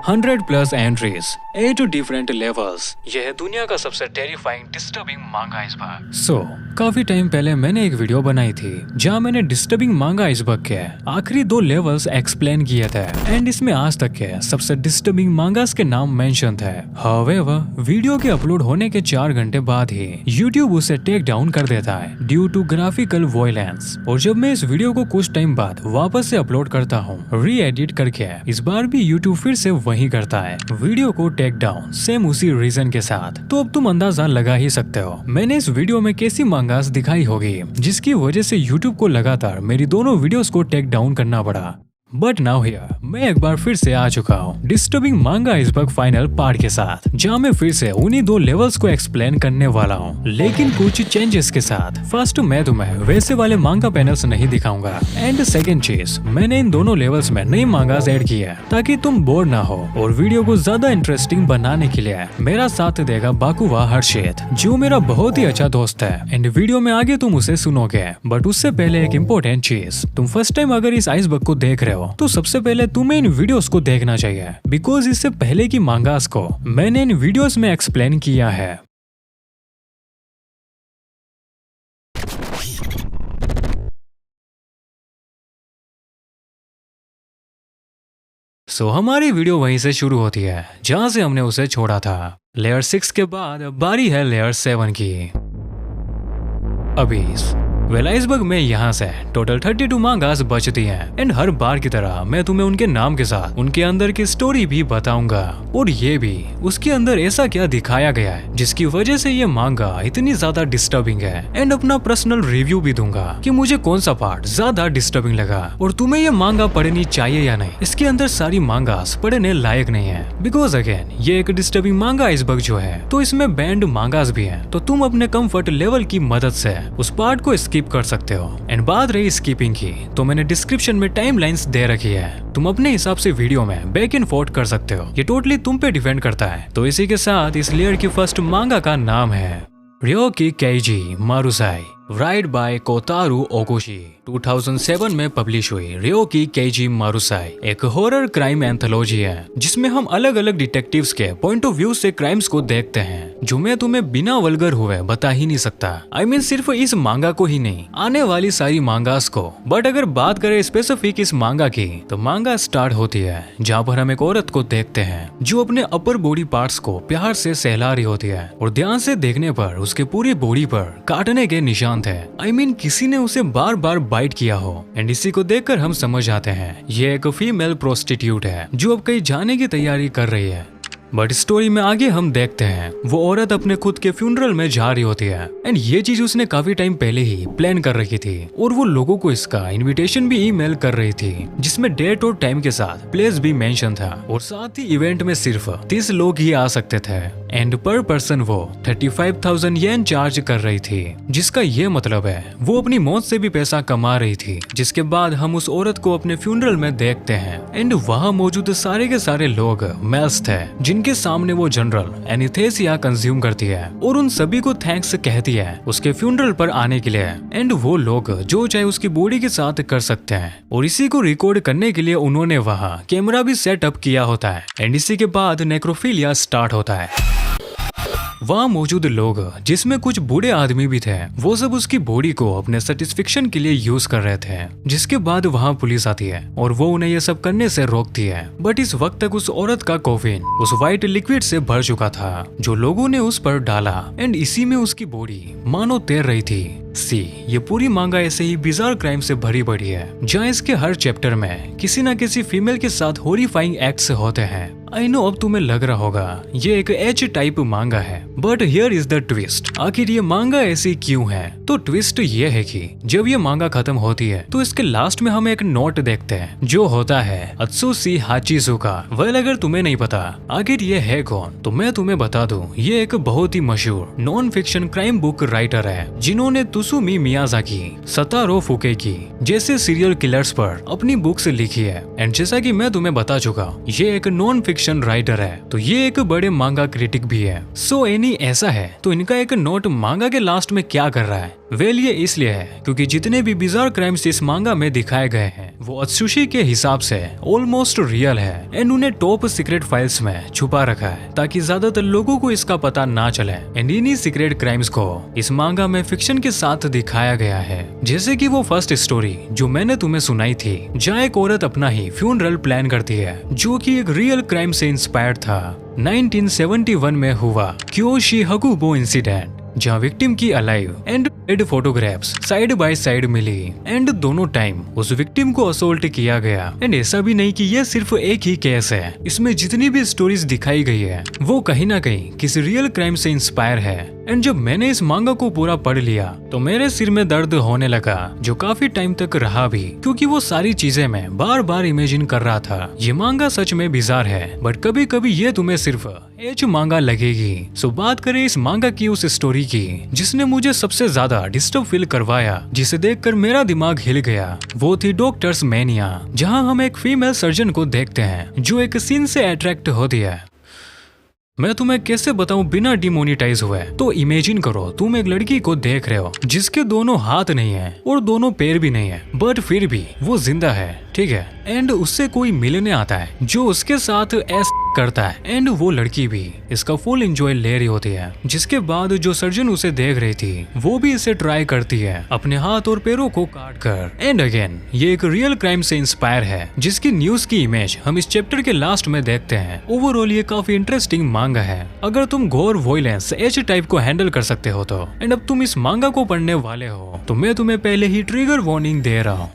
100+ entries, 8 different levels. यह है दुनिया का सबसे टेरिफाइंग डिस्टर्बिंग मांगा आइसबर्ग। काफी टाइम पहले मैंने एक वीडियो बनाई थी जहां मैंने डिस्टर्बिंग मांगा आइसबर्ग के आखिरी 2 लेवल्स एक्सप्लेन किए थे एंड इसमें आज तक के सबसे डिस्टर्बिंग मांगास के नाम मेंशन थे। हाउएवर, वीडियो के अपलोड होने के 4 घंटे बाद ही यूट्यूब उसे टेक डाउन कर देता है ड्यू टू ग्राफिकल वॉयलेंस। और जब मैं इस वीडियो को कुछ टाइम बाद वापस से अपलोड करता हूँ री एडिट करके, इस बार भी यूट्यूब फिर से वही करता है, वीडियो को टेक डाउन, सेम उसी रीजन के साथ। तो अब तुम अंदाजा लगा ही सकते हो मैंने इस वीडियो में कैसी मांगास दिखाई होगी जिसकी वजह से यूट्यूब को लगातार मेरी दोनों वीडियोस को टेक डाउन करना पड़ा। बट नाउ हियर मैं एक बार फिर से आ चुका हूँ डिस्टर्बिंग मांगा आइसबर्ग फाइनल पार्ट के साथ, जहाँ मैं फिर से उन्हीं 2 लेवल्स को एक्सप्लेन करने वाला हूँ, लेकिन कुछ चेंजेस के साथ। फर्स्ट, मैं तुम्हें वैसे वाले मांगा पैनल्स नहीं दिखाऊंगा एंड सेकंड चीज, मैंने इन दोनों लेवल्स में नई मांगास ऐड की है ताकि तुम बोर ना हो। और वीडियो को ज्यादा इंटरेस्टिंग बनाने के लिए मेरा साथ देगा बाकुवा हर्षित, जो मेरा बहुत ही अच्छा दोस्त है एंड वीडियो में आगे तुम उसे सुनोगे। बट उससे पहले एक इम्पोर्टेंट चीज, तुम फर्स्ट टाइम अगर इस आइसबर्ग को देख रहे हो तो सबसे पहले तुम्हें इन वीडियोस को देखना चाहिए, बिकॉज इससे पहले की मांगास को मैंने इन वीडियोस में एक्सप्लेन किया है। हमारी वीडियो वहीं से शुरू होती है जहां से हमने उसे छोड़ा था। लेयर 6 के बाद बारी है लेयर 7 की। अभी आइसबर्ग में यहाँ से टोटल 32 मांगास बचती हैं एंड हर बार की तरह मैं तुम्हें उनके नाम के साथ उनके अंदर की स्टोरी भी बताऊंगा और ये भी उसके अंदर ऐसा क्या दिखाया गया है जिसकी वजह से ये मांगा इतनी ज्यादा डिस्टर्बिंग है एंड अपना पर्सनल रिव्यू भी दूंगा कि मुझे कौन सा पार्ट ज्यादा डिस्टर्बिंग लगा और तुम्हें ये मांगा पढ़नी चाहिए या नहीं। इसके अंदर सारी मांगास पढ़ने लायक नहीं है बिकॉज अगेन ये एक डिस्टर्बिंग मांगा आइसबर्ग जो है, तो इसमें बैंड मांगास भी है, तो तुम अपने कंफर्ट लेवल की मदद से उस पार्ट को स्किप कर सकते हो। एंड बात रही स्किपिंग की, तो मैंने डिस्क्रिप्शन में टाइमलाइंस दे रखी है, तुम अपने हिसाब से वीडियो में बैक एंड फोर्थ कर सकते हो, ये टोटली तुम पे डिपेंड करता है। तो इसी के साथ इस लेयर की फर्स्ट मांगा का नाम है रियोकी केइजी मारुसाई, राइट बाय कोतारू ओकुशी। 2007 में पब्लिश हुई रियोकी केइजी मारुसाई एक हॉरर क्राइम एंथोलॉजी है जिसमें हम अलग अलग डिटेक्टिव्स के पॉइंट ऑफ व्यू से क्राइम्स को देखते हैं, जो मैं तुम्हें बिना वल्गर हुए बता ही नहीं सकता। I mean, सिर्फ इस मांगा को ही नहीं, आने वाली सारी मांगास को। बट अगर बात करें स्पेसिफिक इस मांगा की, तो मांगा स्टार्ट होती है जहाँ पर हम एक औरत को देखते हैं जो अपने अपर बॉडी पार्ट्स को प्यार से सहला रही होती है और ध्यान से देखने पर उसके पूरी बॉडी पर काटने के निशान थे। I mean, किसी ने उसे बार बार बाइट किया हो एंड इसी को देखकर हम समझ आते हैं ये एक फीमेल प्रोस्टिट्यूट है जो अब कहीं जाने की तैयारी कर रही है। बट स्टोरी में आगे हम देखते हैं वो औरत अपने खुद के फ्यूनरल में जा रही होती है एंड ये चीज उसने काफी टाइम पहले ही प्लान कर रखी थी और वो लोगों को इसका इनविटेशन भी ईमेल कर रही थी जिसमें डेट और टाइम के साथ प्लेस भी मेंशन था और साथ ही इवेंट में सिर्फ 30 लोग ही आ सकते थे एंड पर पर्सन वो 35,000 येन चार्ज कर रही थी, जिसका ये मतलब है वो अपनी मौत से भी पैसा कमा रही थी। जिसके बाद हम उस औरत को अपने फ्यूनरल में देखते हैं एंड वहाँ मौजूद सारे के सारे लोग मेल्स थे जिनके सामने वो जनरल एनेस्थीसिया कंज्यूम करती है और उन सभी को थैंक्स कहती है उसके फ्यूनरल पर आने के लिए एंड वो लोग जो चाहे उसकी बॉडी के साथ कर सकते हैं और इसी को रिकॉर्ड करने के लिए उन्होंने वहाँ कैमरा भी सेटअप किया होता है एंड इसी के बाद नेक्रोफिलिया स्टार्ट होता है। वहाँ मौजूद लोग जिसमें कुछ बूढ़े आदमी भी थे वो सब उसकी बॉडी को अपने सेटिस्फेक्शन के लिए यूज कर रहे थे, जिसके बाद वहाँ पुलिस आती है और वो उन्हें ये सब करने से रोकती है। बट इस वक्त तक उस औरत का कॉफिन उस व्हाइट लिक्विड से भर चुका था जो लोगों ने उस पर डाला एंड इसी में उसकी बॉडी मानो तैर रही थी। ये पूरी मांगा ऐसे ही बिजार क्राइम से भरी पड़ी है जहाँ इसके हर चैप्टर में किसी न किसी फीमेल के साथ हॉरिफाइंग एक्ट्स होते हैं। आई नो अब तुम्हें लग रहा होगा ये एक एच टाइप मांगा है, but here is the twist. आखिर ये मांगा ऐसी क्यों है? तो ट्विस्ट ये है कि जब ये मांगा खत्म होती है तो इसके लास्ट में हम एक नोट देखते हैं जो होता है अत्सुशी हाचिजुका। वेल, अगर तुम्हें नहीं पता आखिर ये है कौन तो मैं तुम्हें बता दूं, ये एक बहुत ही मशहूर non fiction crime book writer है जिन्होंने तुसुमी मियाजाकी, सतारो फुकेकी जैसे सीरियल किलर्स पर अपनी बुक्स लिखी है। एंड जैसा कि मैं तुम्हें बता चुका, ये एक नॉन फिक्शन राइटर है, तो ये एक बड़े मांगा क्रिटिक भी है। सो एनी ऐसा है तो इनका एक नोट मांगा के लास्ट में क्या कर रहा है? वेल ये इसलिए है क्योंकि जितने भी बिजार क्राइम्स इस मांगा में दिखाए गए हैं वो अत्सुशी के हिसाब से ऑलमोस्ट रियल है एंड उन्हें टॉप सीक्रेट फाइल्स में छुपा रखा है ताकि ज्यादातर लोगों को इसका पता ना चले। एंड इन्हीं सीक्रेट क्राइम्स को इस मांगा में फिक्शन के साथ दिखाया गया है, जैसे कि वो फर्स्ट स्टोरी जो मैंने तुम्हें सुनाई थी, जहाँ एक औरत अपना ही फ्यूनरल प्लान करती है जो कि एक रियल क्राइम से इंस्पायर्ड था। 1971 में हुआ क्योशी हकुबो इंसिडेंट, जहाँ विक्टिम की alive and dead photographs side by side मिली एंड दोनों टाइम उस विक्टिम को असोल्ट किया गया। एंड ऐसा भी नहीं कि ये सिर्फ एक ही केस है, इसमें जितनी भी स्टोरीज दिखाई गई है वो कहीं ना कहीं किसी रियल क्राइम से इंस्पायर है। एंड जब मैंने इस मांगा को पूरा पढ़ लिया तो मेरे सिर में दर्द होने लगा, जो काफी टाइम तक रहा भी, क्योंकि वो सारी चीजें मैं बार बार इमेजिन कर रहा था। ये मांगा सच में बिजार है, बट कभी कभी ये तुम्हें सिर्फ एज मांगा लगेगी। सो बात करें इस मांगा की उस स्टोरी की जिसने मुझे सबसे ज्यादा डिस्टर्ब फील करवाया, जिसे देखकर मेरा दिमाग हिल गया, वो थी डॉक्टर्स मैनिया, जहां हम एक फीमेल सर्जन को देखते हैं जो एक सीन से अट्रैक्ट होती है। मैं तुम्हें कैसे बताऊं बिना डिमोनिटाइज हुए? तो इमेजिन करो तुम एक लड़की को देख रहे हो जिसके दोनों हाथ नहीं है और दोनों पैर भी नहीं है, बट फिर भी वो जिंदा है, ठीक है। एंड उससे कोई मिलने आता है जो उसके साथ ऐसा करता है एंड वो लड़की भी इसका फुल एंजॉय ले रही होती है। जिसके बाद जो सर्जन उसे देख रही थी वो भी इसे ट्राई करती है अपने हाथ और पैरों को काट कर। एंड अगेन ये एक रियल क्राइम से इंस्पायर है जिसकी न्यूज की इमेज हम इस चैप्टर के लास्ट में देखते हैं। ओवरऑल ये काफी इंटरेस्टिंग मांगा है अगर तुम घोर वॉयलेंस एच टाइप को हैंडल कर सकते हो तो। एंड अब तुम इस मांगा को पढ़ने वाले हो तो मैं तुम्हें पहले ही ट्रिगर वार्निंग दे रहा हूँ।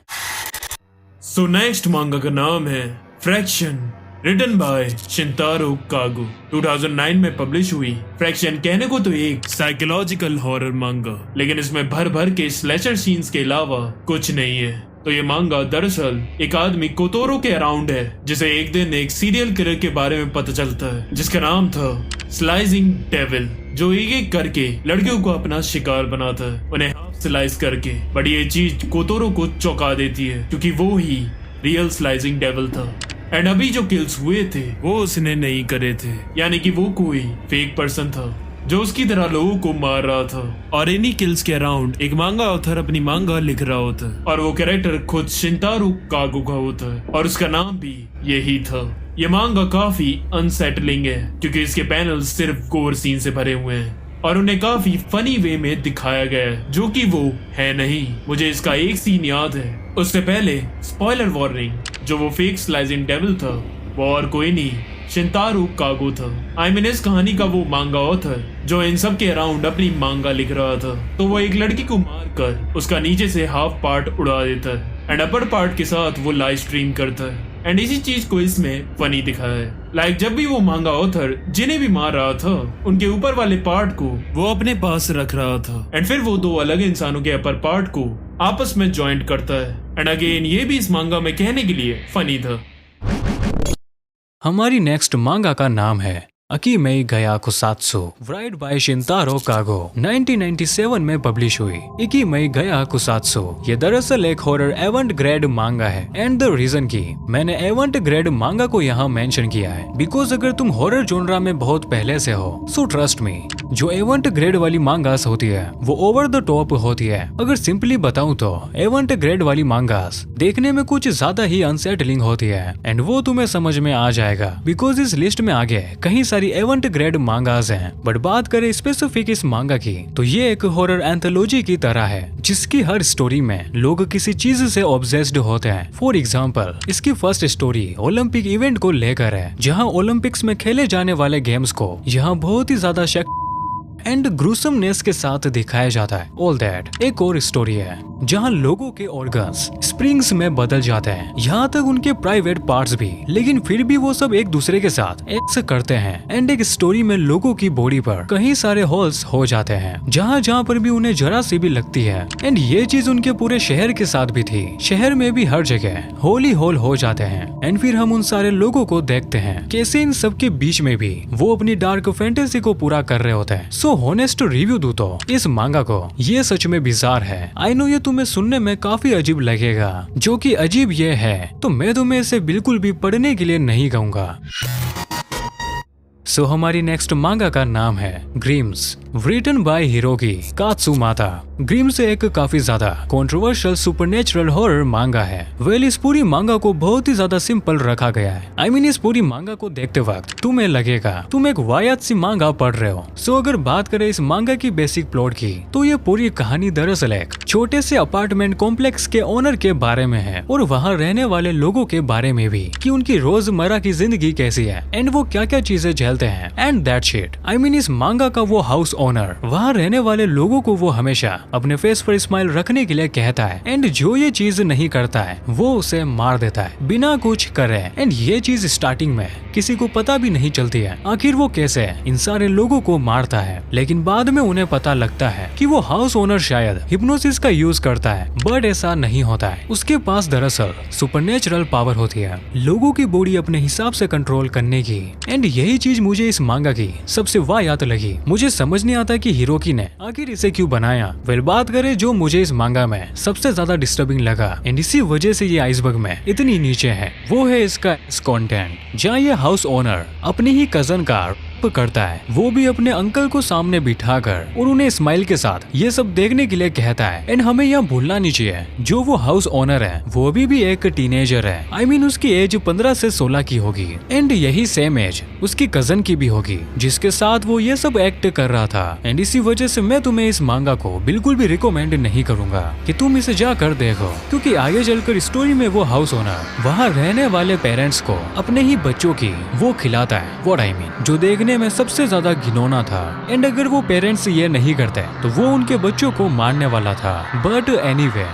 सो नेक्स्ट मांगा का नाम है फ्रैक्शन, रिटन बाय शिंतारो कागो, 2009 में पब्लिश हुई। फ्रैक्शन कहने को तो एक साइकोलॉजिकल हॉरर मांगा, लेकिन इसमें भर भर के स्लैशर सीन्स के अलावा कुछ नहीं है। तो ये मांगा दरअसल एक आदमी कोतोरो के अराउंड है जिसे एक दिन एक सीरियल किलर के बारे में पता चलता है जिसका नाम था स्लाइसिंग डेविल, जो एक एक करके लड़कियों को अपना शिकार बनाता है, उन्हें हाफ स्लाइस करके। बट ये चीज कोतोरो को चौंका देती है क्योंकि वो ही रियल स्लाइसिंग डेविल था। एंड अभी जो किल्स हुए थे वो उसने नहीं करे थे, यानी कि वो कोई फेक पर्सन था जो उसकी तरह लोगों को मार रहा था। और इन्हीं किल्स के अराउंड एक मांगा ऑथर अपनी मांगा लिख रहा होता है और वो कैरेक्टर खुद शिंतारो कागो का होता है और उसका नाम भी यही था। ये मांगा काफी अनसेटलिंग है क्योंकि इसके पैनल सिर्फ गोर सीन से भरे हुए हैं और उन्हें काफी फनी वे में दिखाया गया है, जो कि वो है नहीं। मुझे इसका एक सीन याद है, उससे पहले स्पॉइलर वार्निंग, जो वो फेक स्लाइसिंग डेविल था वो और कोई नहीं शिंतारो कागो था। आई मीन इस कहानी का वो मांगा ऑथर जो इन सब के अराउंड अपनी मांगा लिख रहा था। तो वो एक लड़की को मारकर उसका नीचे से हाफ पार्ट उड़ा देता है एंड अपर पार्ट के साथ वो लाइव स्ट्रीम करता है। एंड इसी चीज को इसमें फनी दिखाया है। लाइक जब भी वो मांगा ऑथर जिन्हें भी मार रहा था उनके ऊपर वाले पार्ट को वो अपने पास रख रहा था एंड फिर वो दो अलग इंसानों के अपर पार्ट को आपस में ज्वाइंट करता है। एंड अगेन ये भी इस मांगा में कहने के लिए फनी था। हमारी नेक्स्ट मांगा का नाम है अकीमेई गया कुसात्सु, राइट बाय शिंतारो कागो, 1997 में पब्लिश हुई। अकीमेई गया कुसात्सु ये दरअसल एक हॉरर एवंट ग्रेड मांगा है। एंड द रीजन की मैंने एवंट ग्रेड मांगा को यहाँ मेंशन किया है बिकॉज अगर तुम हॉरर जोनरा में बहुत पहले से हो सो ट्रस्ट मी, जो एवंट ग्रेड वाली मांगास होती है वो ओवर द टॉप होती है। अगर सिंपली बताऊं तो एवंट ग्रेड वाली मांगास देखने में कुछ ज्यादा ही अनसेटलिंग होती है एंड वो तुम्हें समझ में आ जाएगा बिकॉज इस लिस्ट में आगे कहीं सारी एवंट ग्रेड मांगास हैं। बट बात करें स्पेसिफिक इस मांगा की तो ये एक हॉरर एंथोलॉजी की तरह है जिसकी हर स्टोरी में लोग किसी चीज से ऑब्सेस्ड होते हैं। फॉर एग्जाम्पल इसकी फर्स्ट स्टोरी ओलंपिक इवेंट को लेकर है, जहाँ ओलंपिक्स में खेले जाने वाले गेम्स को यहाँ बहुत ही ज्यादा एंड ग्रूसमनेस के साथ दिखाया जाता है। ऑल दैट एक और स्टोरी है जहाँ लोगों के ऑर्गन्स स्प्रिंग्स में बदल जाते हैं, यहाँ तक उनके प्राइवेट पार्ट्स भी, लेकिन फिर भी वो सब एक दूसरे के साथ एक्स करते हैं। एंड एक स्टोरी में लोगों की बॉडी पर कई सारे होल्स हो जाते हैं जहाँ जहाँ पर भी उन्हें जरा सी भी लगती है। एंड ये चीज उनके पूरे शहर के साथ भी थी, शहर में भी हर जगह होल ही होल हो जाते हैं। एंड फिर हम उन सारे लोगों को देखते हैं कैसे इन सब के बीच में भी वो अपनी डार्क फैंटेसी को पूरा कर रहे होते हैं। सो होनेस्ट रिव्यू दूं तो इस मांगा को ये सच में बिजार है। आई नो ये तुम्हें सुनने में काफी अजीब लगेगा, जो कि अजीब ये है तो मैं तुम्हें इसे बिल्कुल भी पढ़ने के लिए नहीं कहूँगा। सो हमारी नेक्स्ट मांगा का नाम है ग्रीम्स, रिटन बाय हिरोकी कात्सुमाता। ग्रीम्स एक काफी ज्यादा कंट्रोवर्शियल सुपरनेचुरल हॉरर मांगा है। वेल इस पूरी मांगा को बहुत ही ज्यादा सिंपल रखा गया है। I mean, इस पूरी मांगा को देखते वक्त तुम्हें लगेगा तुम एक वाहियात सी मांगा पढ़ रहे हो। सो अगर बात करें इस मांगा की बेसिक प्लॉट की, तो ये पूरी कहानी दरअसल एक छोटे से अपार्टमेंट कॉम्प्लेक्स के ओनर के बारे में है और वहाँ रहने वाले लोगों के बारे में भी, कि उनकी रोजमर्रा की जिंदगी कैसी है एंड वो क्या क्या चीजें झेलते हैं and that shit. I mean, इस मांगा का वो हाउस ओनर वहाँ रहने वाले लोगों को वो हमेशा अपने फेस पर स्माइल रखने के लिए कहता है एंड जो ये चीज नहीं करता है वो उसे मार देता है बिना कुछ करे। एंड ये चीज स्टार्टिंग में किसी को पता भी नहीं चलती है आखिर वो कैसे इन सारे लोगों को मारता है, लेकिन बाद में उन्हें पता लगता है कि वो हाउस ओनर शायद हिप्नोसिस का यूज करता है, बट ऐसा नहीं होता है। उसके पास दरअसल सुपरनेचुरल पावर होती है लोगों की बॉडी अपने हिसाब से कंट्रोल करने की। एंड यही चीज मुझे इस मांगा की सबसे वाहियात लगी। मुझे समझ नहीं आता कि हिरोकी ने आखिर इसे क्यों बनाया। वेल बात करें जो मुझे इस मांगा में सबसे ज्यादा डिस्टर्बिंग लगा एंड इसी वजह से ये आइसबर्ग में इतनी नीचे है, वो है इसका कंटेंट, जहाँ ये हाउस ओनर अपनी ही कजन का करता है, वो भी अपने अंकल को सामने बिठाकर और उन्हें स्माइल के साथ ये सब देखने के लिए कहता है। एंड हमें यहाँ भूलना नहीं चाहिए जो वो हाउस ओनर है वो भी एक टीनेजर है। I mean, उसकी एज 15 से 16 की होगी एंड यही सेम एज उसकी कजन की भी होगी जिसके साथ वो ये सब एक्ट कर रहा था। एंड इसी वजह से मैं तुम्हें इस मांगा को बिल्कुल भी रिकमेंड नहीं करूंगा कि तुम इसे जाकर देखो, क्योंकि आगे चलकर स्टोरी में वो हाउस ओनर वहाँ रहने वाले पेरेंट्स को अपने ही बच्चों की वो खिलाता है, व्हाट आई मीन, जो देखने में सबसे ज्यादा घिनौना था। एंड अगर वो पेरेंट्स ये नहीं करते तो वो उनके बच्चों को मारने वाला था। बट एनीवे,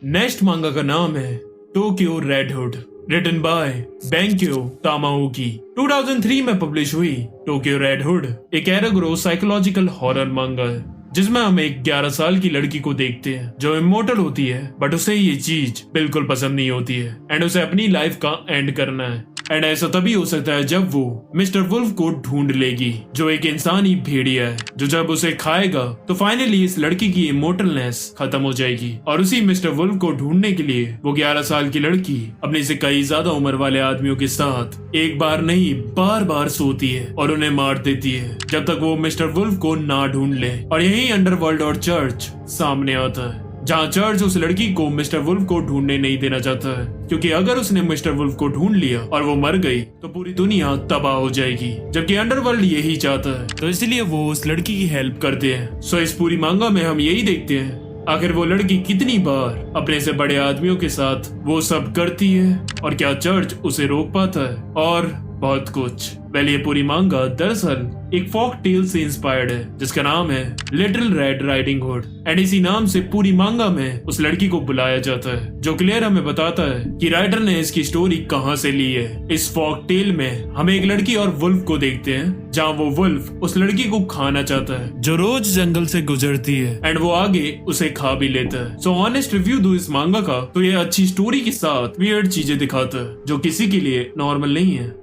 नेक्स्ट मांगा का नाम है Tokyo red hood, written by Benkyo Tamaoki. 2003 में पब्लिश हुई टोक्यो रेड हुड एक एरोग्रो साइकोलॉजिकल हॉरर मांगा है जिसमें हम एक 11 साल की लड़की को देखते हैं जो इमोर्टल होती है, बट उसे ये चीज बिल्कुल पसंद नहीं होती है एंड उसे अपनी लाइफ का एंड करना है। एंड ऐसा तभी हो सकता है जब वो मिस्टर वुल्फ को ढूंढ लेगी जो एक इंसानी भेड़िया है, जो जब उसे खाएगा तो फाइनली इस लड़की की इमोर्टलनेस खत्म हो जाएगी। और उसी मिस्टर वुल्फ को ढूंढने के लिए वो 11 साल की लड़की अपने से कई ज्यादा उम्र वाले आदमियों के साथ एक बार नहीं बार बार सोती है और उन्हें मार देती है जब तक वो मिस्टर वुल्फ को ना ढूंढ ले। और यही अंडरवर्ल्ड और चर्च सामने आता है, जहाँ चर्च उस लड़की को मिस्टर वुल्फ को ढूंढने नहीं देना चाहता है, क्योंकि अगर उसने मिस्टर वुल्फ को ढूंढ लिया और वो मर गई तो पूरी दुनिया तबाह हो जाएगी, जबकि अंडरवर्ल्ड यही चाहता है। तो इसलिए वो उस लड़की की हेल्प करते हैं। सो इस पूरी मांगा में हम यही देखते हैं आखिर वो लड़की कितनी बार अपने से बड़े आदमियों के साथ वो सब करती है और क्या चर्च उसे रोक पाता है, और बहुत कुछ। वेल ये पूरी मांगा दरअसल एक फोक टेल से इंस्पायर्ड है जिसका नाम है little red riding hood. And इसी नाम से पूरी मांगा में उस लड़की को बुलाया जाता है, जो क्लियर हमें बताता है कि राइटर ने इसकी स्टोरी कहां से ली है। इस फोक टेल में हम एक लड़की और वुल्फ को देखते हैं, जहां वो वुल्फ उस लड़की को खाना चाहता है जो रोज जंगल से गुजरती है एंड वो आगे उसे खा भी लेता है। सो ऑनेस्ट रिव्यू दो इस मांगा का तो ये अच्छी स्टोरी के साथ वियर्ड चीजें दिखाता है जो किसी के लिए नॉर्मल नहीं है।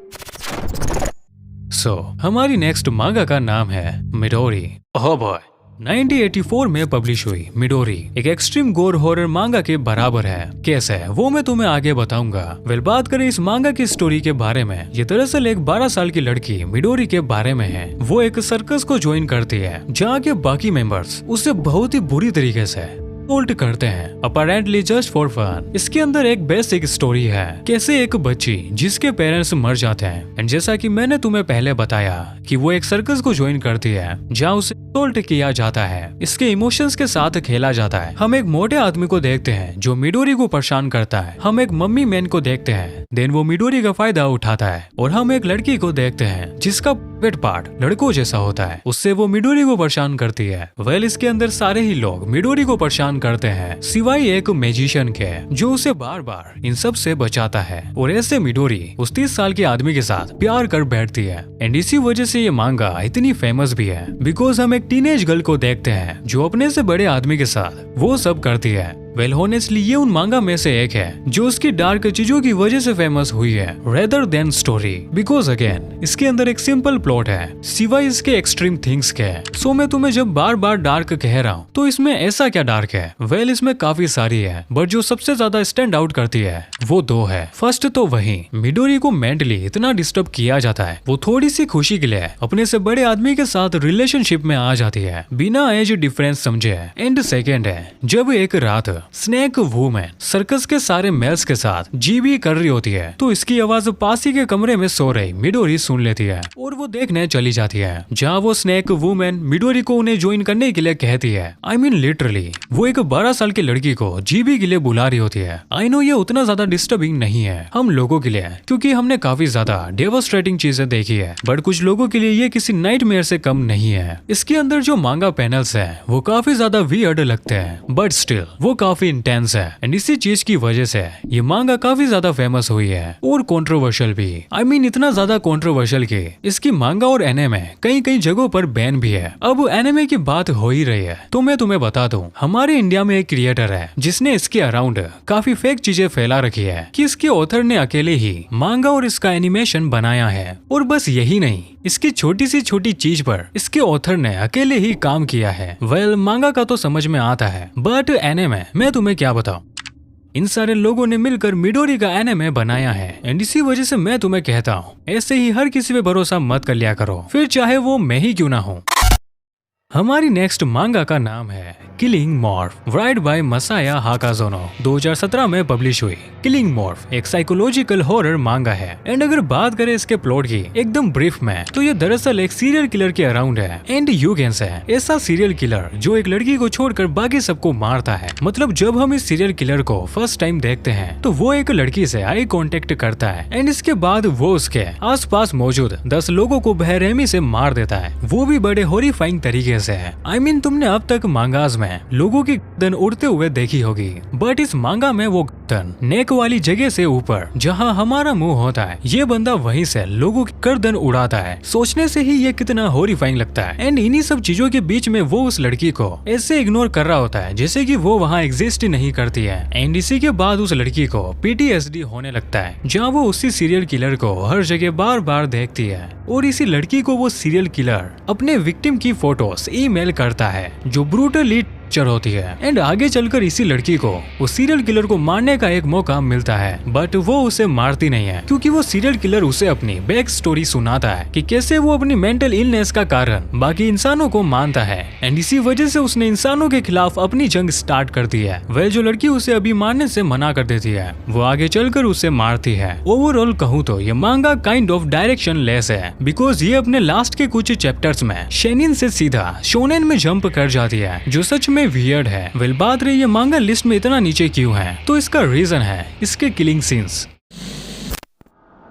हमारी नेक्स्ट मांगा का नाम है मिडोरी। ओह बॉय, 1984 में पब्लिश हुई मिडोरी एक एक्सट्रीम गोर हॉरर मांगा के बराबर है। कैसे है वो मैं तुम्हें आगे बताऊंगा। वेल बात करें इस मांगा की स्टोरी के बारे में, ये दरअसल एक 12 साल की लड़की मिडोरी के बारे में है। वो एक सर्कस को ज्वाइन करती है जहाँ के बाकी मेंबर्स उससे बहुत ही बुरी तरीके से उल्ट करते हैं, अपरेंटली जस्ट फॉर फन। इसके अंदर एक बेसिक स्टोरी है कैसे एक बच्ची जिसके पेरेंट्स मर जाते हैं एंड जैसा कि मैंने तुम्हें पहले बताया कि वो एक सर्कस को ज्वाइन करती है जहाँ उसे उल्ट किया जाता है, इसके इमोशंस के साथ खेला जाता है। हम एक मोटे आदमी को देखते हैं जो मिडोरी को परेशान करता है, हम एक मम्मी मैन को देखते हैं देन वो मिडोरी का फायदा उठाता है, और हम एक लड़की को देखते हैं जिसका पेट पार्ट लड़कों जैसा होता है, उससे वो मिडोरी को परेशान करती है। वेल इसके अंदर सारे ही लोग मिडोरी को परेशान करते हैं सिवाय एक मैजिशियन के जो उसे बार बार इन सब से बचाता है, और ऐसे मिडोरी उस 30 साल के आदमी के साथ प्यार कर बैठती है। एंड इसी वजह से ये मांगा इतनी फेमस भी है बिकॉज हम एक टीनेज गर्ल को देखते हैं जो अपने से बड़े आदमी के साथ वो सब करती है। वेल ऑनेस्टली ये उन मांगा में से एक है जो उसकी डार्क चीजों की वजह से फेमस हुई है rather than story, because again इसके अंदर एक सिंपल प्लॉट है सिवाय इसके एक्सट्रीम थिंग्स के। सो मैं तुम्हें जब बार बार डार्क कह रहा हूँ तो इसमें ऐसा क्या डार्क है? वेल इसमें काफी सारी है, बट जो सबसे ज्यादा स्टैंड आउट करती है वो दो है। फर्स्ट तो वही मिडोरी को मेंटली इतना डिस्टर्ब किया जाता है, वो थोड़ी सी खुशी के लिए अपने से बड़े आदमी के साथ रिलेशनशिप में आ जाती है बिना एज डिफरेंस समझे। एंड सेकेंड है जब एक रात स्नेक वूमेन सर्कस के सारे मेल्स के साथ जीबी कर रही होती है तो इसकी आवाज पास ही के कमरे में सो रही मिडोरी सुन लेती है और वो देखने चली जाती है जहाँ वो स्नेक वूमेन मिडोरी को उन्हें ज्वाइन करने के लिए कहती है। आई मीन लिटरली वो एक 12 साल की लड़की को जीबी के लिए बुला रही होती है। आई नो ये उतना ज्यादा डिस्टर्बिंग नहीं है हम लोगों के लिए क्योंकि हमने काफी ज्यादा डेवास्ट्रेटिंग चीजें देखी है, बट कुछ लोगों के लिए ये किसी नाइटमेयर से कम नहीं है। इसके अंदर जो मांगा पैनल्स है वो काफी ज्यादा वियर्ड लगते हैं, बट स्टिल वो काफी इंटेंस है एंड इसी चीज की वजह से ये मांगा काफी ज्यादा फेमस हुई है और कंट्रोवर्शियल भी। आई मीन इतना ज्यादा कंट्रोवर्शियल कि इसकी मांगा और एनिमे कई कई जगहों पर बैन भी है। अब एनिमे की बात हो ही रही है तो मैं तुम्हें बता दूं हमारे इंडिया में एक क्रिएटर है जिसने इसके अराउंड काफी फेक चीजें फैला रखी है कि इसके ऑथर ने अकेले ही मांगा और इसका एनिमेशन बनाया है, और बस यही नहीं इसकी छोटी सी छोटी चीज पर इसके ऑथर ने अकेले ही काम किया है। वेल मांगा का तो समझ में आता है, बट एनिमे मैं तुम्हें क्या बताऊं, इन सारे लोगों ने मिलकर मिडोरी का एनिमे बनाया है एंड इसी वजह से मैं तुम्हें कहता हूँ ऐसे ही हर किसी पे भरोसा मत कर लिया करो, फिर चाहे वो मैं ही क्यों ना हूँ। हमारी नेक्स्ट मांगा का नाम है killing morph, write by Masaya Hakazono. 2017 में पब्लिश हुई किलिंग मॉर्फ एक साइकोलॉजिकल हॉरर मांगा है एंड अगर बात करें इसके प्लॉट की एकदम ब्रीफ में तो ये दरअसल एक सीरियल किलर के अराउंड है एंड यू कैन से ऐसा सीरियल किलर जो एक लड़की को छोड़कर बाकी सबको मारता है। मतलब जब हम इस सीरियल किलर को फर्स्ट टाइम देखते हैं तो वो एक लड़की से आई कांटेक्ट करता है एंड इसके बाद वो उसके आसपास मौजूद 10 लोगों को बेरहमी से मार देता है, वो भी बड़े हॉरिफाइंग तरीके से है। आई मीन तुमने अब तक मांगास में लोगों की गर्दन उड़ते हुए देखी होगी, बट इस मांगा में वो गर्दन नेक वाली जगह से ऊपर जहां हमारा मुंह होता है ये बंदा वहीं से लोगों की गर्दन उड़ाता है। सोचने से ही ये कितना हॉरिफाइंग लगता है एंड इन्हीं सब चीजों के बीच में वो उस लड़की को ऐसे इग्नोर कर रहा होता है जैसे कि वो वहाँ एग्जिस्ट ही नहीं करती है एंड इसी के बाद उस लड़की को PTSD होने लगता है जहाँ वो उसी सीरियल किलर को हर जगह बार बार देखती है और इसी लड़की को वो सीरियल किलर अपने विक्टिम की फोटोज ईमेल करता है जो ब्रूटली होती है एंड आगे चलकर इसी लड़की को उस सीरियल किलर को मारने का एक मौका मिलता है, बट वो उसे मारती नहीं है क्योंकि वो सीरियल किलर उसे अपनी बैक स्टोरी सुनाता है कि कैसे वो अपनी मेंटल इलनेस का कारण बाकी इंसानों को मानता है एंड इसी वजह से उसने इंसानों के खिलाफ अपनी जंग स्टार्ट कर दी है। वह जो लड़की उसे अभी मारने से मना कर देती है वो आगे चलकर उसे मारती है। ओवरऑल कहूँ तो ये मांगा काइंड ऑफ डायरेक्शन लेस है बिकॉज ये अपने लास्ट के कुछ चैप्टर्स में शेनिन से सीधा शोनेन में जंप कर जाती है जो सच में वियर्ड है। वेल बात रही है मांगा लिस्ट में इतना नीचे क्यों है, तो इसका रीजन है इसके किलिंग सीन्स।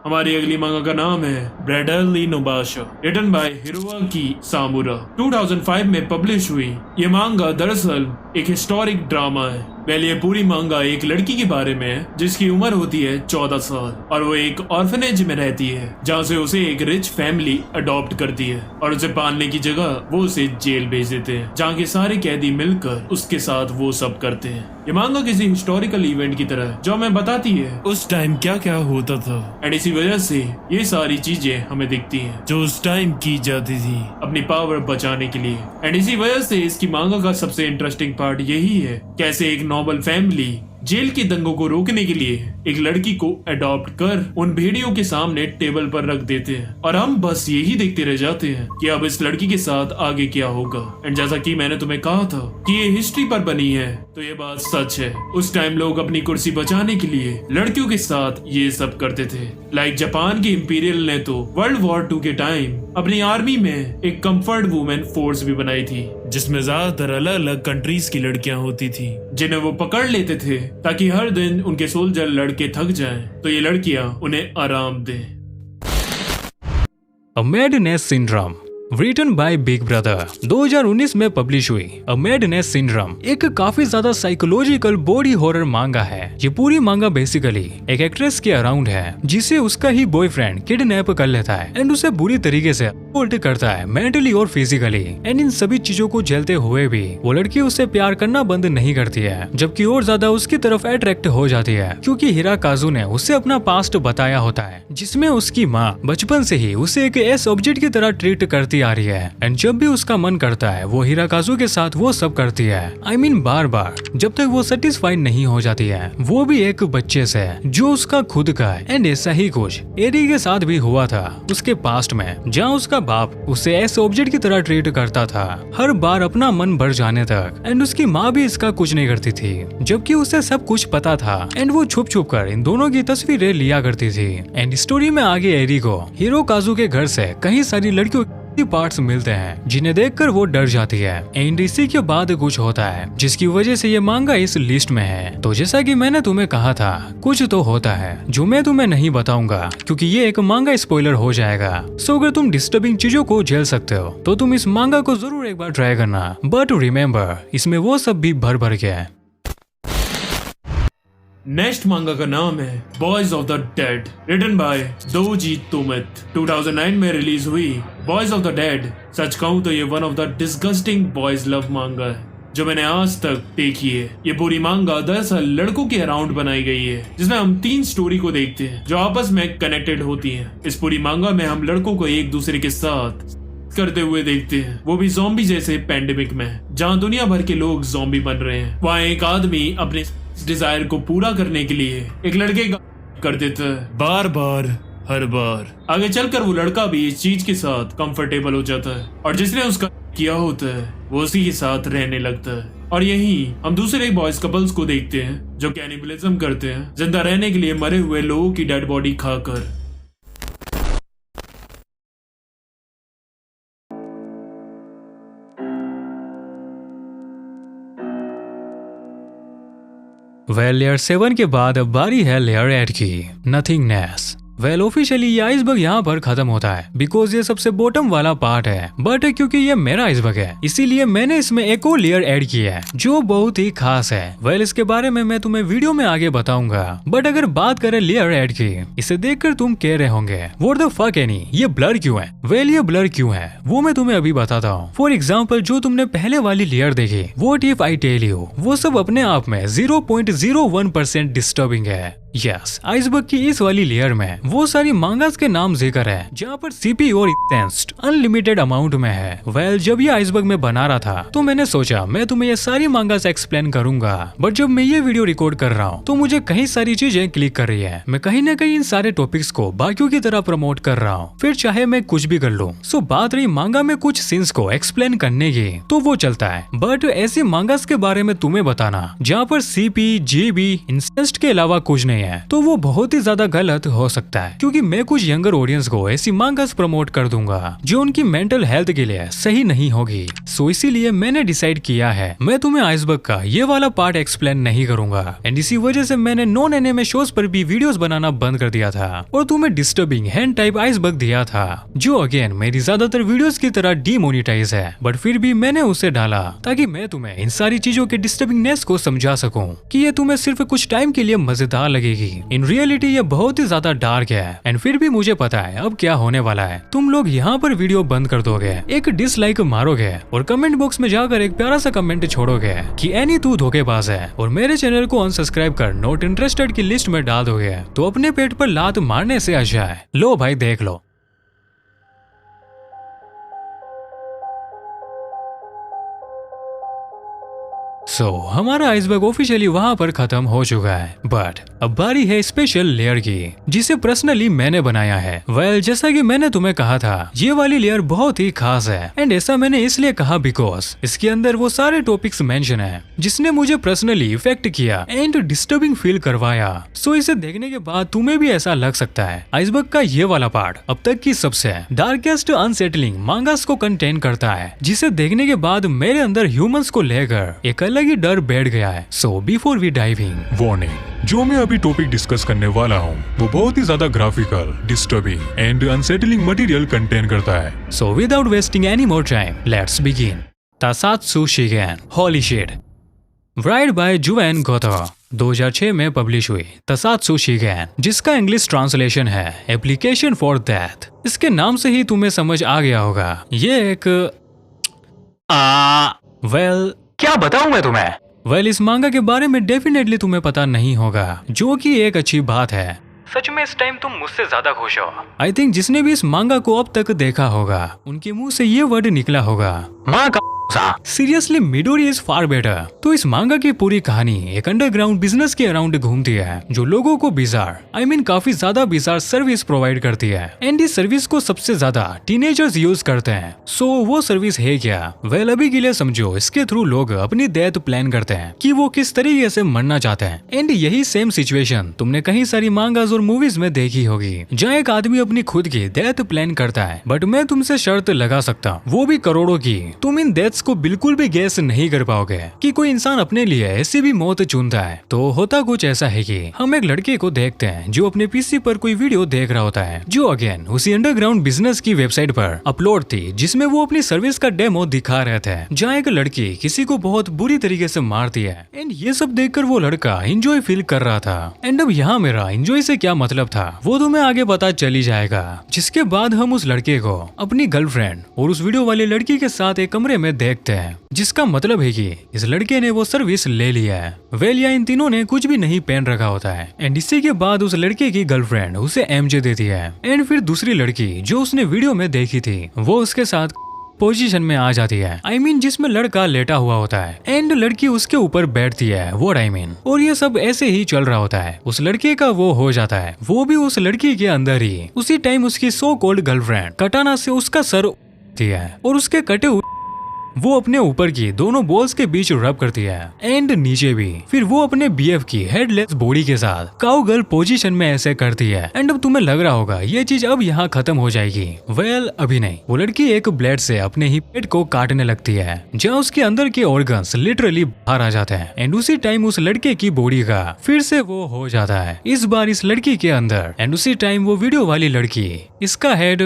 हमारी अगली मांगा का नाम है ब्रेडली नोबाशा, रिटन बाय हिरोकी सामुरा। 2005 में पब्लिश हुई ये मांगा दरअसल एक हिस्टोरिक ड्रामा है। वेल ये पूरी मांगा एक लड़की के बारे में है जिसकी उम्र होती है 14 साल और वो एक ऑर्फनेज में रहती है जहाँ से उसे एक रिच फैमिली अडॉप्ट करती है और उसे पालने की जगह वो उसे जेल भेज देते हैं जहाँ के सारे कैदी मिलकर उसके साथ वो सब करते हैं। ये मांगा किसी हिस्टोरिकल इवेंट की तरह जो हमें बताती है उस टाइम क्या क्या होता था एंड इसी वजह से ये सारी चीजें हमें दिखती हैं जो उस टाइम की जाती थी अपनी पावर बचाने के लिए। एंड इसी वजह से इसकी मांगा का सबसे इंटरेस्टिंग पार्ट यही है कैसे एक नॉर्मल फैमिली जेल के दंगों को रोकने के लिए एक लड़की को अडॉप्ट कर उन भेड़ियों के सामने टेबल पर रख देते हैं और हम बस यही देखते रह जाते हैं कि अब इस लड़की के साथ आगे क्या होगा। एंड जैसा कि मैंने तुम्हें कहा था कि ये हिस्ट्री पर बनी है तो ये बात सच है। उस टाइम लोग अपनी कुर्सी बचाने के लिए लड़कियों के साथ ये सब करते थे। लाइक जापान की इंपीरियल ने तो वर्ल्ड वॉर 2 के टाइम अपनी आर्मी में एक कंफर्ट वुमेन फोर्स भी बनाई थी जिसमें ज्यादातर अलग अलग कंट्रीज की लड़कियां होती थी जिन्हें वो पकड़ लेते थे ताकि हर दिन उनके सोल्जर लड़के थक जाएं तो ये लड़कियां उन्हें आराम दें। A Madness Syndrome written by big brother 2019 में पब्लिश हुई अ मैडनेस सिंड्रोम एक काफी ज्यादा साइकोलॉजिकल बॉडी हॉरर मांगा है। ये पूरी मांगा बेसिकली एक एक्ट्रेस के अराउंड है जिसे उसका ही बॉयफ्रेंड किडनैप कर लेता है एंड उसे बुरी तरीके से असॉल्ट करता है मेंटली और फिजिकली। एंड इन सभी चीजों को झेलते हुए भी वो लड़की उससे प्यार करना बंद नहीं करती है, जबकि और ज्यादा उसकी तरफ अट्रैक्ट हो जाती है क्योंकि हिराकाजू ने उसे अपना पास्ट बताया होता है जिसमें उसकी माँ बचपन से ही उसे एक ऐसे ऑब्जेक्ट की तरह ट्रीट करती आ रही है। एंड जब भी उसका मन करता है वो हिराकाजू के साथ वो सब करती है। I mean बार बार जब तक वो सेटिस्फाइड नहीं हो जाती है, वो भी एक बच्चे से जो उसका खुद का है। एंड ऐसा ही कुछ एरी के साथ भी हुआ था उसके पास्ट में, जहाँ उसका बाप उसे ऐसे ऑब्जेक्ट की तरह ट्रीट करता था हर बार अपना मन भर जाने तक। एंड उसकी माँ भी इसका कुछ नहीं करती थी, जबकि उसे सब कुछ पता था एंड वो छुप छुप कर इन दोनों की तस्वीरें लिया करती थी। एंड स्टोरी में आगे एरी को हिरोकाजू के घर से कई सारी लड़कियों पार्ट्स मिलते हैं जिन्हें देखकर वो डर जाती है। एंड इसी के बाद कुछ होता है जिसकी वजह से ये मांगा इस लिस्ट में है। तो जैसा कि मैंने तुम्हें कहा था कुछ तो होता है जो मैं तुम्हें नहीं बताऊंगा क्योंकि ये एक मांगा स्पॉइलर हो जाएगा। सो अगर तुम डिस्टर्बिंग चीजों को झेल सकते हो तो तुम इस मांगा को जरूर एक बार ट्राई करना, बट रिमेम्बर इसमें वो सब भी भर भर के है। नेक्स्ट मांगा का नाम है boys of the dead, written by Doji Tomat. 2009 में रिलीज हुई बॉयज ऑफ द डेड सच कहूँ तो ये one of the disgusting boys love manga है जो मैंने आज तक देखी है। ये पूरी मांगा दरअसल लड़कों के अराउंड बनाई गई है जिसमें हम 3 स्टोरी को देखते हैं जो आपस में कनेक्टेड होती हैं। इस पूरी मांगा में हम लड़कों को एक दूसरे के साथ करते हुए देखते हैं, वो भी ज़ॉम्बी जैसे पैंडेमिक में जहाँ दुनिया भर के लोग ज़ॉम्बी बन रहे हैं। वहाँ एक आदमी अपने डिजायर को पूरा करने के लिए एक लड़के का कर देता है बार बार हर बार। आगे चलकर वो लड़का भी इस चीज के साथ कंफर्टेबल हो जाता है और जिसने उसका किया होता है वो उसी के साथ रहने लगता है। और यही हम दूसरे बॉयज कपल्स को देखते हैं जो कैनिबलिज्म करते हैं जिंदा रहने के लिए मरे हुए लोगों की डेड बॉडी खाकर। लेयर 7 के बाद अब बारी है लेयर 8 की, नथिंगनेस। ऑफिशियली ये आइसबर्ग यहाँ पर खत्म होता है बिकॉज ये सबसे बॉटम वाला पार्ट है, बट क्योंकि ये मेरा आइसबर्ग है इसीलिए मैंने इसमें एक और लेयर ऐड किया है जो बहुत ही खास है। इसके बारे में मैं तुम्हें वीडियो में आगे बताऊंगा। बट अगर बात करें लेयर ऐड की, इसे देखकर तुम कह रहे होंगे व्हाट द फक एनी, ये ब्लर क्यों है? ये ब्लर क्यों है वो मैं तुम्हें अभी बताता हूँ। फॉर एग्जाम्पल जो तुमने पहले वाली लेयर देखी what if I tell you, वो सब अपने आप में 0.01% डिस्टर्बिंग है। यस, आइसबर्ग की इस वाली लेयर में वो सारी मांगास के नाम जिक्र है जहाँ पर सीपी और इंटेंस्ट अनलिमिटेड अमाउंट में है। जब ये आइसबर्ग में बना रहा था तो मैंने सोचा मैं तुम्हें ये सारी मांगास एक्सप्लेन करूंगा, बट जब मैं ये वीडियो रिकॉर्ड कर रहा हूँ तो मुझे कई सारी चीजें क्लिक कर रही है। मैं कहीं ना कहीं इन सारे टॉपिक्स को बाकियों की तरह प्रमोट कर रहा हूँ, फिर चाहे मैं कुछ भी कर लूँ। सो बात रही मांगा में कुछ सीन्स को एक्सप्लेन करने की तो वो चलता है, बट ऐसी मांगास के बारे में तुम्हें बताना जहाँ पर सीपी जीबी इंसेस्ट के अलावा कुछ नहीं है तो वो बहुत ही ज्यादा गलत हो सकता है, क्योंकि मैं कुछ यंगर ऑडियंस को ऐसी मांगास प्रमोट कर दूंगा जो उनकी मेंटल हेल्थ के लिए सही नहीं होगी। सो इसीलिए मैंने डिसाइड किया है मैं तुम्हें आइसबर्ग का ये वाला पार्ट एक्सप्लेन नहीं करूंगा। एंड इसी वजह से मैंने नॉन एनिमे शोज पर भी वीडियोस बनाना बंद कर दिया था और तुम्हें डिस्टर्बिंग हैंड टाइप आइसबर्ग दिया था जो अगेन मेरी ज्यादातर वीडियोस की तरह डीमोनिटाइज है, बट फिर भी मैंने उसे डाला ताकि मैं तुम्हें इन सारी चीजों के डिस्टर्बिंगनेस को समझा सकूं कि ये तुम्हें सिर्फ कुछ टाइम के लिए मजेदार लगेगी। इन रियलिटी ये बहुत ही ज्यादा डार्क है एंड फिर भी मुझे पता है अब क्या होने वाला है। तुम लोग यहाँ पर वीडियो बंद कर दोगे, एक डिसलाइक मारोगे और कमेंट बॉक्स में जाकर एक प्यारा सा कमेंट छोड़ोगे कि एनी तू धोखेबाज है और मेरे चैनल को अनसब्सक्राइब कर नॉट इंटरेस्टेड की लिस्ट में डाल दोगे तो अपने पेट पर लात मारने से अच्छा है लो भाई देख लो। हमारा आइसबर्ग ऑफिशियली वहाँ पर खत्म हो चुका है, बट अब बारी है स्पेशल लेयर की जिसे पर्सनली मैंने बनाया है। जैसा कि मैंने तुम्हें कहा था ये वाली लेयर बहुत ही खास है एंड ऐसा मैंने इसलिए कहा बिकॉज इसके अंदर वो सारे टॉपिक्स मेंशन है जिसने मुझे पर्सनली इफेक्ट किया एंड डिस्टर्बिंग फील करवाया। सो इसे देखने के बाद तुम्हें भी ऐसा लग सकता है आइसबर्ग का ये वाला पार्ट अब तक की सबसे डार्केस्ट अनसेटलिंग मांगास को कंटेन करता है, जिसे देखने के बाद मेरे अंदर ह्यूमंस को लेकर एक अलग ही डर बैठ गया है। So before we dive in, warning, जो मैं अभी टॉपिक डिस्कस करने वाला हूँ वो बहुत ही ज्यादा graphical, disturbing and unsettling material contain करता है। So without wasting any more time, let's begin. तासात्सु शिगेन, Holy shit. Write by जुएन go to, 2006 में पब्लिश हुई तासात्सु शिगेन, जिसका इंग्लिश ट्रांसलेशन है एप्लीकेशन फॉर डेथ। इसके नाम से ही तुम्हें समझ आ गया होगा ये एक क्या बताऊं मैं तुम्हें। इस मांगा के बारे में डेफिनेटली तुम्हें पता नहीं होगा, जो कि एक अच्छी बात है। सच में इस टाइम तुम मुझसे ज्यादा खुश हो। आई थिंक जिसने भी इस मांगा को अब तक देखा होगा उनके मुंह से ये वर्ड निकला होगा, माँ का seriously Midori is far better. तो इस मांगा की पूरी कहानी एक अंडरग्राउंड बिजनेस के अराउंड घूमती है, जो लोगों को बिजार काफी ज्यादा बिजार सर्विस प्रोवाइड करती है। एंड इस सर्विस को सबसे ज्यादा टीनेजर्स यूज करते हैं। सो वो सर्विस है क्या? अभी के लिए समझो, इसके थ्रू लोग अपनी डेथ प्लान करते हैं कि वो किस तरीके से मरना चाहते हैं। एंड यही सेम सिचुएशन तुमने कई सारी मांगास और मूवीज में देखी होगी, जहाँ एक आदमी अपनी खुद की डेथ प्लान करता है। बट मैं तुमसे शर्त लगा सकता हूँ, वो भी करोड़ों की, तुम इन डेथ्स को बिल्कुल भी गेस नहीं कर पाओगे कि कोई इंसान अपने लिए ऐसी भी मौत चुनता है। तो होता कुछ ऐसा है कि हम एक लड़के को देखते हैं जो अपने पीसी पर कोई वीडियो देख रहा होता है, जो अगेन उसी अंडरग्राउंड बिजनेस की वेबसाइट पर अपलोड थी, जिसमें वो अपनी सर्विस का डेमो दिखा रहे थे, जहाँ एक लड़की किसी को बहुत बुरी तरीके से मारती है। एंड ये सब देखकर वो लड़का एंजॉय फील कर रहा था। एंड अब यहाँ मेरा एंजॉय से क्या मतलब था वो तुम्हें आगे पता चली जाएगा। जिसके बाद हम उस लड़के को अपनी गर्लफ्रेंड और उस वीडियो वाली लड़की के साथ एक कमरे में देखते हैं, जिसका मतलब है कि इस लड़के ने वो सर्विस ले लिया है। या इन तीनों ने कुछ भी नहीं पहन रखा होता है। एंड इसी के बाद उस लड़के की गर्लफ्रेंड उसे एमजे देती है। एंड फिर दूसरी लड़की जो उसने वीडियो में देखी थी वो उसके साथ पोजीशन में आ जाती है, जिसमें लड़का लेटा हुआ होता है एंड लड़की उसके ऊपर बैठती है, वो और ये सब ऐसे ही चल रहा होता है। उस लड़के का वो हो जाता है, वो भी उस लड़की के अंदर ही। उसी टाइम उसकी सो कॉल्ड गर्लफ्रेंड कटाना से उसका सर है और उसके कटे हुए वो अपने ऊपर की दोनों बॉल्स के बीच रब करती है एंड नीचे भी। फिर वो अपने बीएफ की हेडलेस बॉडी के साथ काउ गर्ल पोजीशन में ऐसे करती है। एंड अब तुम्हें लग रहा होगा ये चीज अब यहाँ खत्म हो जाएगी। अभी नहीं। वो लड़की एक ब्लेड से अपने ही पेट को काटने लगती है, जहाँ उसके अंदर के ऑर्गन्स लिटरली बाहर आ जाते हैं। एंड उसी टाइम उस लड़के की बॉडी का फिर से वो हो जाता है, इस बार इस लड़की के अंदर। एंड उसी टाइम वो वीडियो वाली लड़की इसका हेड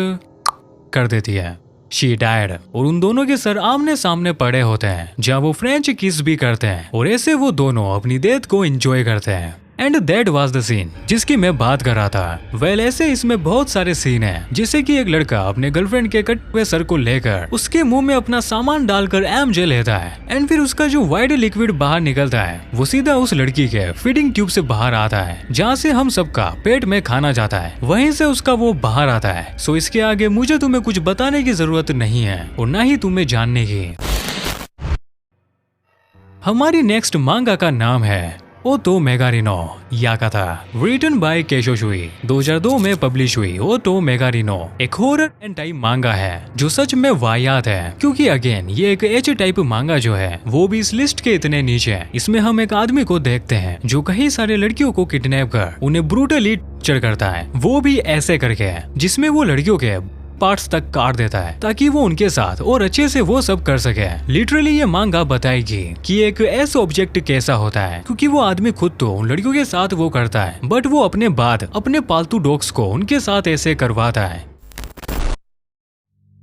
कर देती है। She died। और उन दोनों के सर आमने सामने पड़े होते हैं, जहाँ वो फ्रेंच किस भी करते हैं और ऐसे वो दोनों अपनी डेथ को एंजॉय करते हैं। And that was the scene जिसकी मैं बात कर रहा था। ऐसे इसमें बहुत सारे सीन हैं, जैसे कि एक लड़का अपने गर्लफ्रेंड के कटे हुए सर को लेकर उसके मुंह में अपना सामान डालकर एमजे लेता है। एंड फिर उसका जो वाइट लिक्विड बाहर निकलता है वो सीधा उस लड़की के फीडिंग ट्यूब से बाहर आता है, जहाँ से हम सबका पेट में खाना जाता है, वहीं से उसका वो बाहर आता है। सो इसके आगे मुझे तुम्हें कुछ बताने की जरूरत नहीं है और ना ही तुम्हें जानने की। हमारी नेक्स्ट मांगा का नाम है auto मेगारिनो याकाता, written by Kesho Shuey, 2002 में पब्लिश हुई। ओटो मेगारिनो एक हॉरर एंड टाइप मांगा है जो सच में वाहियात है, क्योंकि अगेन ये एक एच टाइप मांगा जो है वो भी इस लिस्ट के इतने नीचे है। इसमें हम एक आदमी को देखते हैं जो कई सारे लड़कियों को किडनैप कर उन्हें ब्रूटली टॉर्चर करता है, वो भी ऐसे करके जिसमें वो लड़कियों के पार्ट्स तक काट देता है ताकि वो उनके साथ और अच्छे से वो सब कर सके। लिटरली ये मांगा बताएगी कि एक ऐसा ऑब्जेक्ट कैसा होता है, क्योंकि वो आदमी खुद तो उन लड़कियों के साथ वो करता है, बट वो अपने बाद अपने पालतू डॉग्स को उनके साथ ऐसे करवाता है।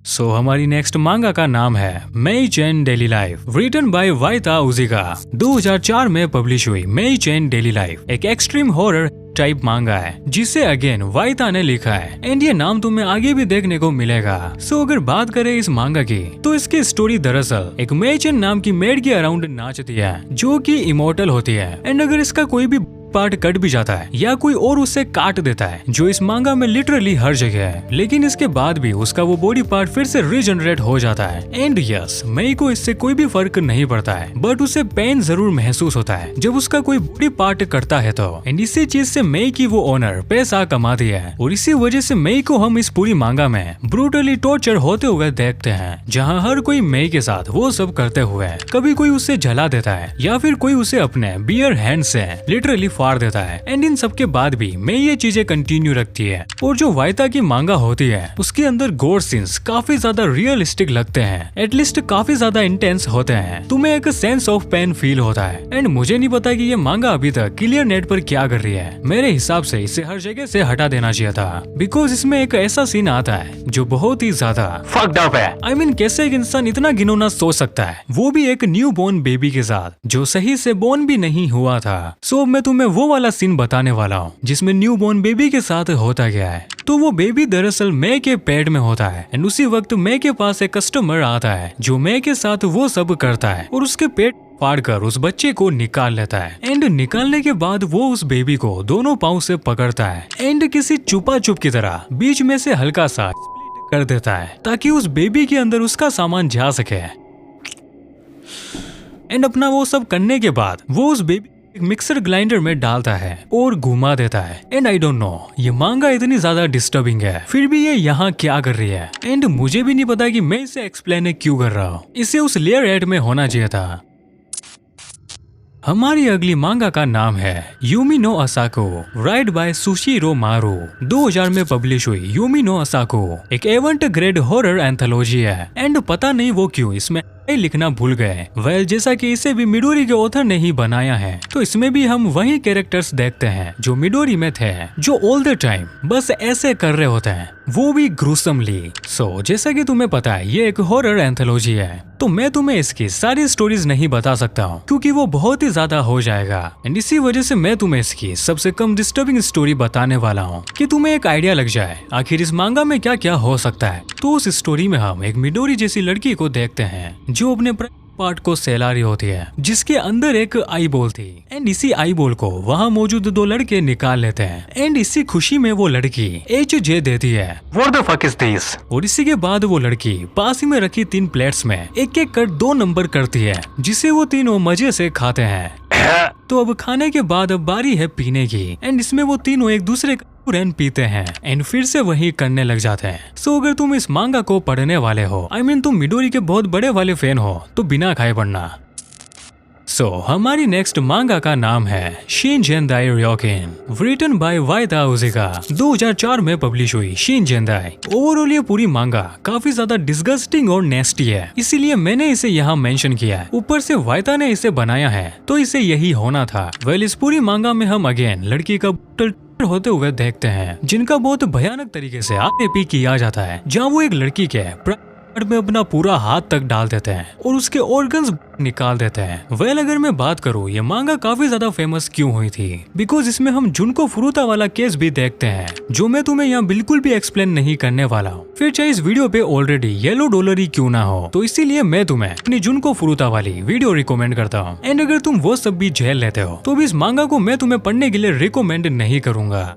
सो हमारी नेक्स्ट मांगा का नाम है Mei Chen daily life, written by Waita Ujika, 2004 में पब्लिश हुई। मेई चेन डेली लाइफ एक एक्सट्रीम हॉरर टाइप मांगा है, जिसे अगेन वाइता ने लिखा है। एंड ये नाम तुम्हें आगे भी देखने को मिलेगा। सो अगर बात करें इस मांगा की, तो इसकी स्टोरी दरअसल एक मेई चेन नाम की मेड के अराउंड नाचती है, जो कि इमोर्टल होती है। एंड अगर इसका कोई भी पार्ट कट भी जाता है या कोई और उससे काट देता है, जो इस मांगा में लिटरली हर जगह है, लेकिन इसके बाद भी उसका वो बॉडी पार्ट फिर से रीजनरेट हो जाता है। एंड यस, मई को इससे कोई भी फर्क नहीं पड़ता है, बट उसे पेन जरूर महसूस होता है जब उसका कोई बॉडी पार्ट कटता है तो। एंड इसी चीज से मई की वो ओनर पैसा कमाती है, और इसी वजह से मई को हम इस पूरी मांगा में ब्रूटली टॉर्चर होते हुए देखते हैं, जहाँ हर कोई मई के साथ वो सब करते हुए कभी कोई उसे जला देता है या फिर कोई उसे अपने बियर हैंड से लिटरली फाड़ देता है। एंड इन सब के बाद भी मैं ये चीजें कंटिन्यू रखती है। और जो वाइता की मांगा होती है उसके अंदर गोर सीन्स काफी ज्यादा रियलिस्टिक लगते हैं, एटलीस्ट काफी ज्यादा इंटेंस होते हैं। तुम्हें एक सेंस ऑफ पेन फील होता है। एंड मुझे नहीं पता कि ये मांगा अभी तक क्लियर नेट पर क्या कर रही है। मेरे हिसाब से इसे हर जगह से हटा देना चाहिए था, बिकॉज इसमें एक ऐसा सीन आता है जो बहुत ही ज्यादा फक्ड अप है। I mean, कैसे एक इंसान इतना घिनौना सोच सकता है, वो भी एक न्यू बोर्न बेबी के साथ जो सही से बोर्न भी नहीं हुआ था। सो मैं तुम्हें वो वाला सीन बताने वाला हूँ जिसमें न्यू बोर्न बेबी के साथ होता गया है। तो वो बेबी दरअसल मैं के पेट में होता है। एंड उसी वक्त मैं के पास एक कस्टमर आता है जो मैं के साथ वो सब करता है और उसके पेट फाड़कर उस बच्चे को निकाल लेता है। एंड निकालने के बाद वो उस बेबी को दोनों पाँव से पकड़ता है एंड किसी चुपा चुप की तरह बीच में से हल्का सा कर देता है ताकि उस बेबी के अंदर उसका सामान जा सके। एंड अपना वो सब करने के बाद वो उस बेबी मिक्सर ग्राइंडर में डालता है और घुमा देता है। एंड आई डोंट नो ये मांगा इतनी ज्यादा डिस्टर्बिंग है, फिर भी ये यहाँ क्या कर रही है। एंड मुझे भी नहीं पता कि मैं इसे एक्सप्लेन क्यों कर रहा हूँ। इसे उस लेयर एड में होना चाहिए था। हमारी अगली मांगा का नाम है यूमी नो असाको, राइट बाय सुशिरो मारू। 2000 में पब्लिश हुई यूमी नो असाको एक एवंट ग्रेड हॉरर एंथोलॉजी है। एंड पता नहीं वो क्यों इसमें लिखना भूल गए। वेल जैसा कि इसे भी मिडोरी के ऑथर ने ही बनाया है, तो इसमें भी हम वही कैरेक्टर्स देखते हैं जो मिडोरी में थे, जो ऑल द टाइम बस ऐसे कर रहे होते हैं, वो भी ग्रूसमली। सो जैसा कि तुम्हें पता है ये एक हॉरर एंथोलॉजी है, तो मैं तुम्हें इसकी सारी स्टोरीज नहीं बता सकता हूँ क्योंकि वो बहुत ही ज्यादा हो जाएगा। एंड इसी वजह से मैं तुम्हें इसकी सबसे कम डिस्टर्बिंग स्टोरी बताने वाला हूँ कि तुम्हें एक आइडिया लग जाए आखिर इस मांगा में क्या क्या हो सकता है। तो उस स्टोरी में हम एक मिडोरी जैसी लड़की को देखते हैं जो अपने पार्ट को सहला रही होती है, जिसके अंदर एक आई बॉल थी। एंड इसी आई बॉल को वहाँ मौजूद दो लड़के निकाल लेते हैं। एंड इसी खुशी में वो लड़की HJ देती है। What the fuck is this? और इसी के बाद वो लड़की पास ही में रखी 3 प्लेट्स में एक एक कर 2 नंबर करती है, जिसे वो तीनों मजे से खाते हैं। तो अब खाने के बाद अब बारी है पीने की। एंड इसमें वो तीनों एक दूसरे का रन पीते हैं एंड फिर से वही करने लग जाते हैं। सो अगर तुम इस मांगा को पढ़ने वाले हो, I mean, तुम मिडोरी के बहुत बड़े वाले फैन हो, तो बिना खाए पढ़ना। सो हमारी नेक्स्ट मांगा का नाम है शिनजेंदाई रयोकेन, रिटन बाय वाइता उजिका। 2004 में पब्लिश हुई शिनजेंदाई। ओवरऑल ये पूरी मांगा काफी ज्यादा डिस्गस्टिंग और नेस्टी है, इसीलिए मैंने इसे यहाँ मेंशन किया है। ऊपर से वाइता ने इसे बनाया है तो इसे यही होना था। वेल इस पूरी मांगा में हम अगेन लड़की का होते हुए देखते हैं जिनका बहुत भयानक तरीके से आगे किया जाता है, जहाँ वो एक लड़की के में अपना पूरा हाथ तक डाल देते हैं और उसके ऑर्गन्स निकाल देते हैं। वेल अगर मैं बात करूँ ये मांगा काफी ज्यादा फेमस क्यों हुई थी, बिकॉज इसमें हम जुनको फुरुता वाला केस भी देखते हैं जो मैं तुम्हें यहाँ बिल्कुल भी एक्सप्लेन नहीं करने वाला हूँ। फिर चाहे इस वीडियो पे ऑलरेडी येलो डॉलर ही क्यों ना हो, तो इसीलिए मैं तुम्हें अपनी जुनको फुरुता वाली वीडियो रिकमेंड करता हूँ। एंड अगर तुम वो सब भी झेल लेते हो तो भी इस मांगा को मैं तुम्हें पढ़ने के लिए रिकमेंड नहीं करूंगा।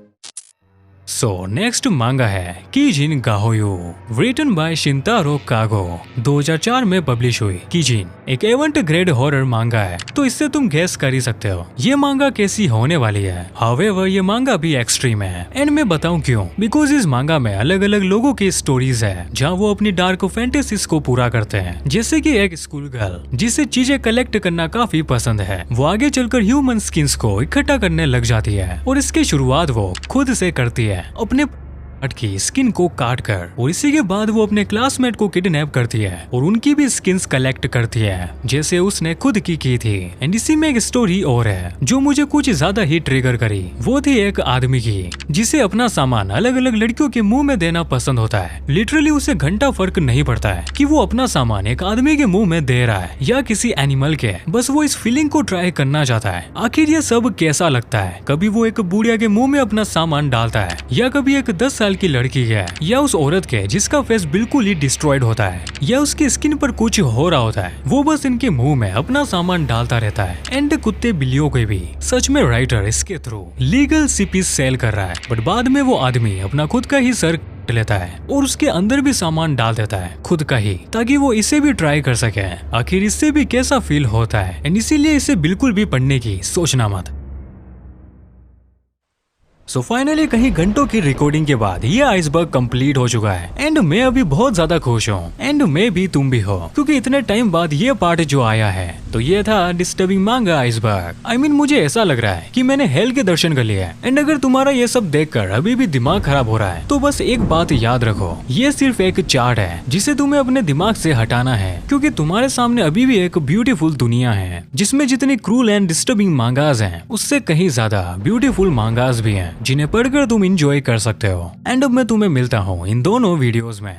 सो नेक्स्ट मांगा है कीजिन गाहोयो, रिटन बाय शिंतारो कागो। 2004 में पब्लिश हुई। कीजिन एक एवंट ग्रेड हॉरर मांगा है, तो इससे तुम गेस कर ही सकते हो ये मांगा कैसी होने वाली है। हावेवर ये मांगा भी एक्सट्रीम है एंड मैं बताऊं क्यों, बिकॉज इस मांगा में अलग अलग लोगों की स्टोरीज है जहाँ वो अपनी डार्क फैंटेसीज को पूरा करते हैं। जैसे कि एक स्कूल गर्ल जिसे चीजें कलेक्ट करना काफी पसंद है, वो आगे चलकर ह्यूमन स्किन्स को इकट्ठा करने लग जाती है और इसकी शुरुआत वो खुद से करती है अपने की स्किन को काट कर, और इसी के बाद वो अपने क्लासमेट को किडनैप करती है और उनकी भी स्किन्स कलेक्ट करती है जैसे उसने खुद की थी। एंड इसी में एक स्टोरी और है जो मुझे कुछ ज्यादा ही ट्रिगर करी। वो थी एक आदमी की जिसे अपना सामान अलग अलग लड़कियों के मुंह में देना पसंद होता है। लिटरली उसे घंटा फर्क नहीं पड़ता है कि वो अपना सामान एक आदमी के मुंह में दे रहा है या किसी एनिमल के, बस वो इस फीलिंग को ट्राई करना चाहता है। आखिर ये सब कैसा लगता है, कभी वो एक बुढ़िया के मुंह में अपना सामान डालता है, या कभी एक 10 साल की लड़की है, या उस औरत के जिसका फेस बिल्कुल ही डिस्ट्रॉयड होता है, या उसकी स्किन पर कुछ हो रहा होता है, वो बस इनके मुंह में अपना सामान डालता रहता है। एंड कुत्ते बिल्लियों के भी। सच में राइटर इसके थ्रू लीगल सीपीस सेल कर रहा है, बट बाद में वो आदमी अपना खुद का ही सर लेता है और उसके अंदर भी सामान डाल देता है खुद का ही, ताकि वो इसे भी ट्राई कर सके आखिर इससे भी कैसा फील होता है। एंड इसीलिए इसे बिल्कुल भी पढ़ने की सोचना मत। सो फाइनली कहीं घंटों की रिकॉर्डिंग के बाद ये आइसबर्ग कंप्लीट हो चुका है एंड मैं अभी बहुत ज्यादा खुश हूँ एंड मे भी तुम भी हो, क्योंकि इतने टाइम बाद ये पार्ट जो आया है। तो ये था डिस्टर्बिंग मांगा आइसबर्ग। आई मीन मुझे ऐसा लग रहा है कि मैंने हेल के दर्शन कर लिए एंड अगर तुम्हारा ये सब देखकर अभी भी दिमाग खराब हो रहा है तो बस एक बात याद रखो, ये सिर्फ एक चार्ट है जिसे तुम्हें अपने दिमाग से हटाना है, क्योंकि तुम्हारे सामने अभी भी एक ब्यूटीफुल दुनिया है जिसमें जितनी क्रूल एंड डिस्टर्बिंग मांगास हैं उससे कहीं ज्यादा ब्यूटीफुल मांगास भी हैं जिन्हें पढ़कर तुम इंजॉय कर सकते हो। एंड अब मैं तुम्हें मिलता हूँ इन दोनों वीडियोस में।